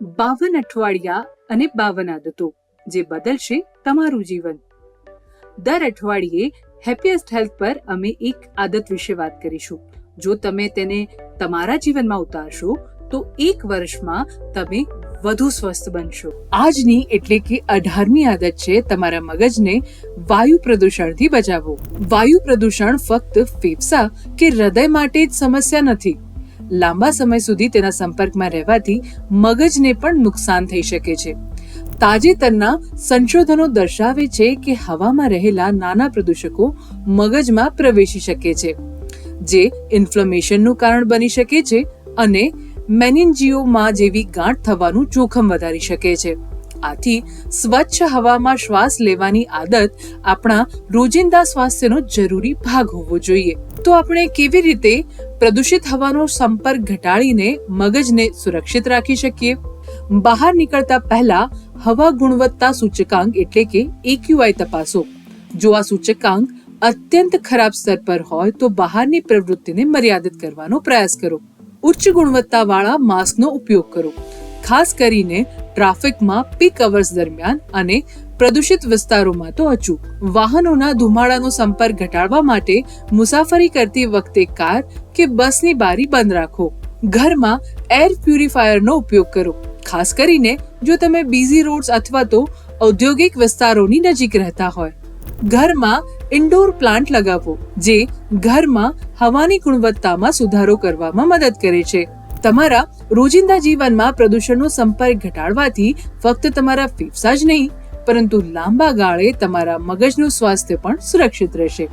52 અઠવાડિયા અને 52 આદતો જે બદલશે તમારું જીવન. દર અઠવાડિયે હેપીએસ્ટ હેલ્થ પર અમે એક આદત વિશે વાત કરીશું. જો તમે તેને તમારા જીવનમાં ઉતારશો તો 1 વર્ષમાં તમે વધુ સ્વસ્થ બનશો. આજની એટલે કે 18મી આદત છે તમારા મગજને વાયુ પ્રદૂષણથી બચાવો. વાયુ પ્રદૂષણ ફક્ત ફેફસા કે હૃદય માટે જ સમસ્યા નથી. લાંબા સમય સુધી તેના સંપર્કમાં રહેવાથી મગજને પણ નુકસાન થઈ શકે છે. તાજેતરના સંશોધનો દર્શાવે છે કે હવામાં રહેલા નાના પ્રદૂષકો મગજમાં પ્રવેશી શકે છે, જે ઇન્ફ્લેમેશનનું કારણ બની શકે છે અને મેનિન્જિયોમા જેવી ગાંઠ થવાનું જોખમ વધારી શકે છે. આથી સ્વચ્છ હવામાં શ્વાસ લેવાની આદત આપણા રોજિંદા સ્વાસ્થ્યનો જરૂરી ભાગ હોવો જોઈએ. તો આપણે કેવી રીતે પ્રદૂષિત હવાનો સંપર્ક ઘટાડીને મગજને સુરક્ષિત રાખી શકીએ? બહાર નીકળતા પહેલા હવા ગુણવત્તા સૂચકાંક એટલે કે AQI તપાસો. જો આ સૂચકાંક અત્યંત ખરાબ સ્તર પર હોય તો બહારની પ્રવૃત્તિને મર્યાદિત કરવાનો પ્રયાસ કરો. ઉચ્ચ ગુણવત્તાવાળા માસ્કનો ઉપયોગ કરો, ખાસ કરીને ટ્રાફિકમાં પીક અવર્સ દરમિયાન અને પ્રદૂષિત વિસ્તારોમાં તો અચૂક. વાહનોના ધુમાડાનો સંપર્ક ઘટાડવા માટે મુસાફરી કરતી વખતે કાર કે બસની બારી બંધ રાખો. ઘરમાં એર પ્યુરિફાયરનો ઉપયોગ કરો, ખાસ કરીને જો તમે બીઝી રોડ્સ અથવા તો ઔદ્યોગિક વિસ્તારોની નજીક રહેતા હોય. ઘરમાં ઇન્ડોર પ્લાન્ટ લગાવો, જે ઘરમાં હવાની ગુણવત્તામાં સુધારો કરવામાં મદદ કરે છે. તમારા રોજિંદા જીવનમાં પ્રદૂષણનો સંપર્ક ઘટાડવાથી ફક્ત તમારા ફેફસા જ નહીં, પરંતુ લાંબા ગાળે તમારા મગજનું સ્વાસ્થ્ય પણ સુરક્ષિત રહેશે.